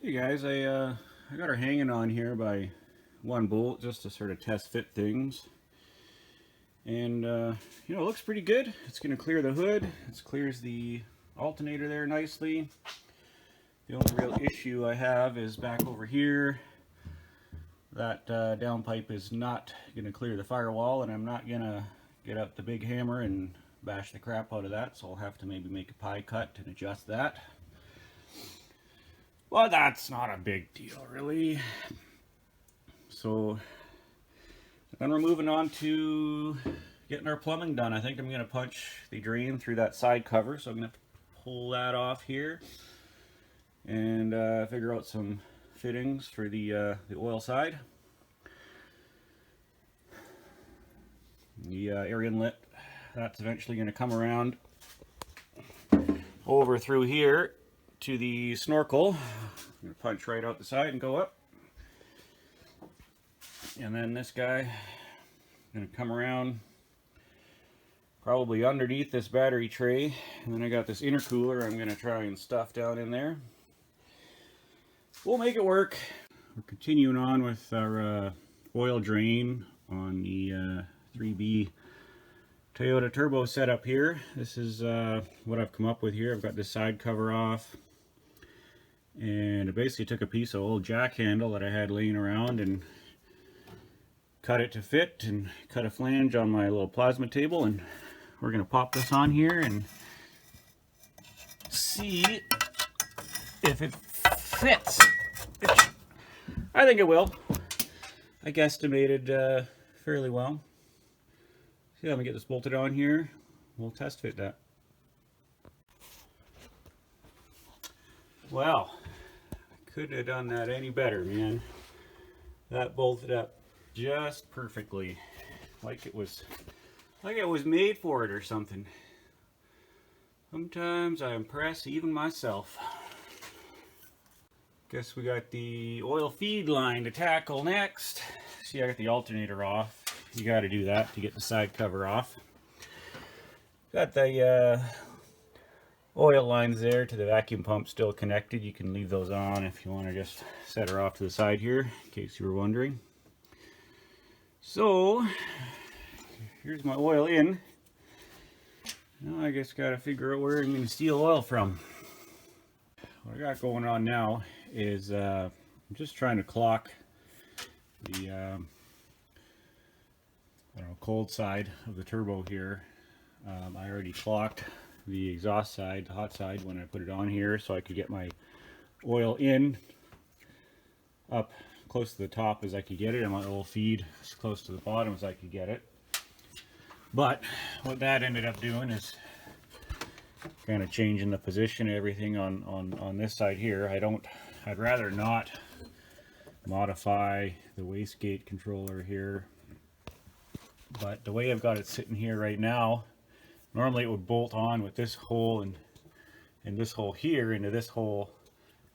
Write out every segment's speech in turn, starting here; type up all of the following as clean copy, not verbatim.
Hey guys, I got her hanging on here by one bolt just to sort of test fit things, and it looks pretty good. It's going to clear the hood. It clears the alternator there nicely. The only real issue I have is back over here. That downpipe is not going to clear the firewall, and I'm not going to get out the big hammer and bash the crap out of that, so I'll have to maybe make a pie cut and adjust that. Well, that's not a big deal, really. So then we're moving on to getting our plumbing done. I think I'm going to punch the drain through that side cover, so I'm going to pull that off here and figure out some fittings for the oil side. The air inlet, that's eventually going to come around over through here to the snorkel. I'm going to punch right out the side and go up. And then this guy, I'm going to come around probably underneath this battery tray. And then I got this intercooler I'm going to try and stuff down in there. We'll make it work. We're continuing on with our oil drain on the 3B Toyota Turbo setup here. This is what I've come up with here. I've got this side cover off, and I basically took a piece of old jack handle that I had laying around and cut it to fit, and cut a flange on my little plasma table, and we're going to pop this on here and see if it fits. I think it will. I guesstimated fairly well. See, let me get this bolted on here. We'll test fit that. Well, I couldn't have done that any better, man. That bolted up just perfectly, like it was made for it or something. Sometimes I impress even myself. Guess we got the oil feed line to tackle next. See, I got the alternator off. You got to do that to get the side cover off. Got the oil lines there to the vacuum pump still connected. You can leave those on if you want to just set her off to the side here, in case you were wondering. So here's my oil in. Now I just got to figure out where I'm going to steal oil from. What I got going on now is I'm just trying to clock the cold side of the turbo here. I already clocked the exhaust side, the hot side, when I put it on here, so I could get my oil in up close to the top as I could get it, and my oil feed as close to the bottom as I could get it. But what that ended up doing is kind of changing the position of everything on this side here. I'd rather not modify the wastegate controller here, but the way I've got it sitting here right now, normally it would bolt on with this hole and this hole here into this hole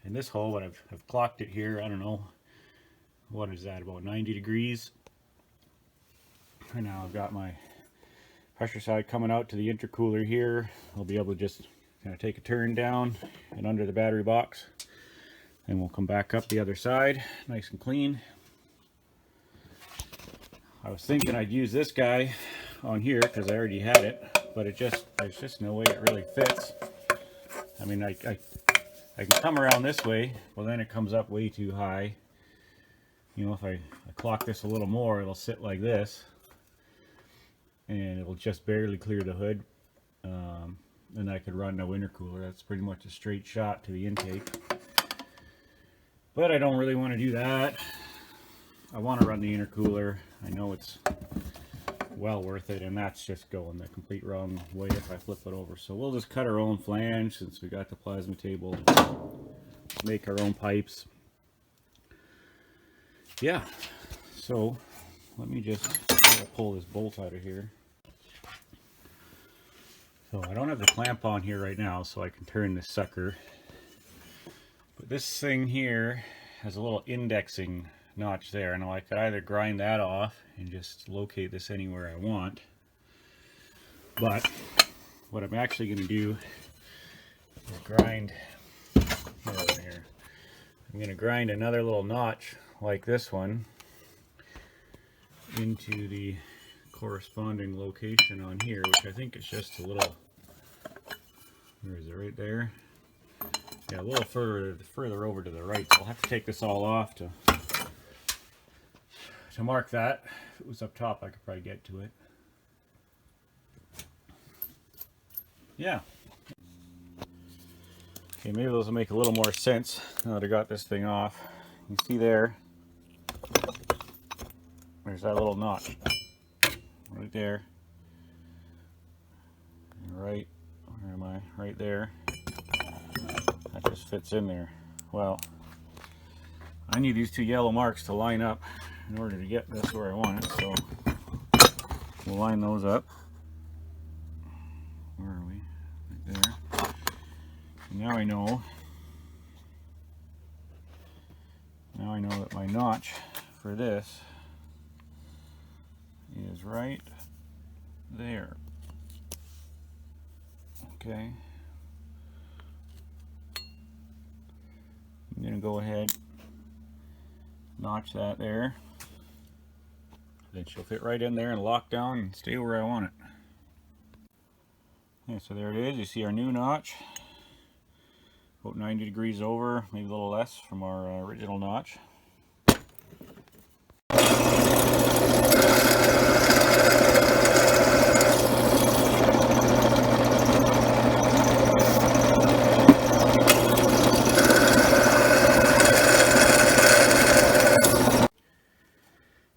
and this hole, but I've clocked it here. I don't know, what is that, about 90 degrees. And now I've got my pressure side coming out to the intercooler here. I'll be able to just kind of take a turn down and under the battery box, and we'll come back up the other side nice and clean. I was thinking I'd use this guy on here because I already had it, but there's just no way it really fits. I mean, I can come around this way, well then it comes up way too high. You know, if I clock this a little more, it'll sit like this, and it'll just barely clear the hood. And I could run no intercooler. That's pretty much a straight shot to the intake. But I don't really want to do that. I want to run the intercooler. I know it's well worth it, and that's just going the complete wrong way if I flip it over. So we'll just cut our own flange since we got the plasma table, make our own pipes. Yeah, so let me just pull this bolt out of here. So I don't have the clamp on here right now, so I can turn this sucker. But this thing here has a little indexing notch there. Now I could either grind that off and just locate this anywhere I want, but what I'm actually going to do is grind here. I'm I'm going to grind another little notch like this one into the corresponding location on here, which I think is just a little, where is it, right there? Yeah, a little further over to the right. So I'll have to take this all off to mark that. If it was up top, I could probably get to it. Yeah. Okay, maybe those will make a little more sense now that I got this thing off. You see there's that little notch right there. Right, where am I? Right there. That just fits in there. Well, I need these two yellow marks to line up in order to get this where I want it, so we'll line those up. Where are we? Right there. Now I know that my notch for this is right there. Okay. I'm going to go ahead, notch that there. Then she'll fit right in there and lock down and stay where I want it. Okay, so there it is. You see our new notch. About 90 degrees over, maybe a little less from our original notch.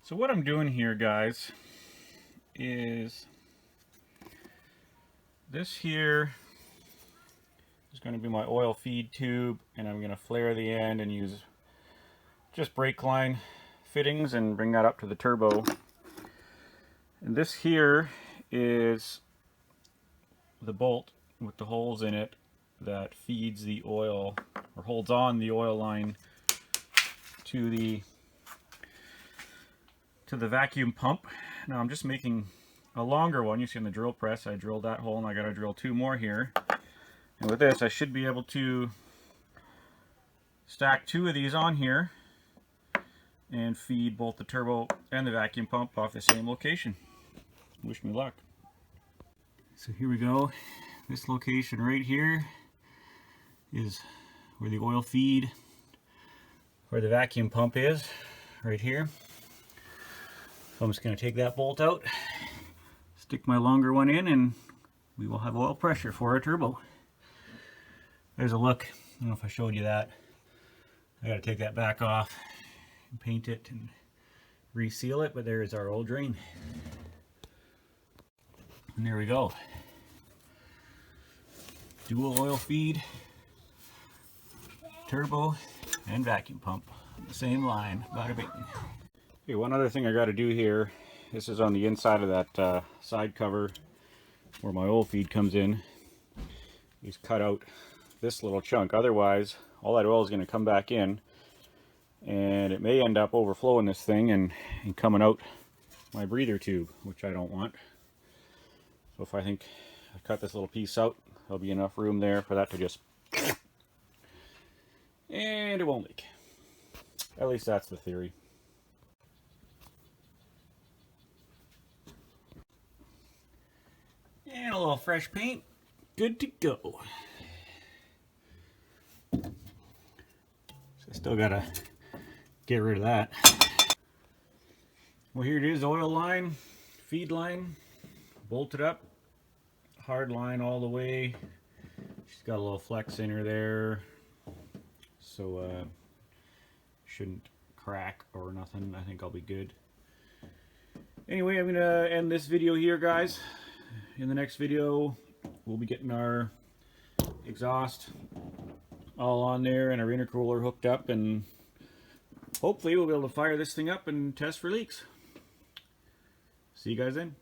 So what I'm doing here, guys, is this here is going to be my oil feed tube, and I'm going to flare the end and use just brake line fittings and bring that up to the turbo. And this here is the bolt with the holes in it that feeds the oil, or holds on the oil line to the vacuum pump. Now I'm just making a longer one. You see on the drill press I drilled that hole, and I got to drill two more here. And with this I should be able to stack two of these on here and feed both the turbo and the vacuum pump off the same location. Wish me luck. So here we go. This location right here is where the oil feed for the vacuum pump is, right here. So I'm just going to take that bolt out, stick my longer one in, and we will have oil pressure for our turbo. There's a look. I don't know if I showed you that. I got to take that back off and paint it and reseal it, but there is our old drain. And there we go. Dual oil feed, turbo, and vacuum pump on the same line. Bada bing. Okay, one other thing I got to do here. This is on the inside of that side cover where my oil feed comes in. Is cut out this little chunk. Otherwise, all that oil is going to come back in, and it may end up overflowing this thing and coming out my breather tube, which I don't want. So if I cut this little piece out, there'll be enough room there for that to just, and it won't leak. At least that's the theory. And a little fresh paint, good to go. So I still gotta get rid of that. Well, here it is, oil line, feed line, bolted up, hard line all the way. She's got a little flex in her there, so shouldn't crack or nothing. I think I'll be good. Anyway, I'm gonna end this video here, guys. In the next video, we'll be getting our exhaust all on there and our intercooler hooked up, and hopefully we'll be able to fire this thing up and test for leaks. See you guys then.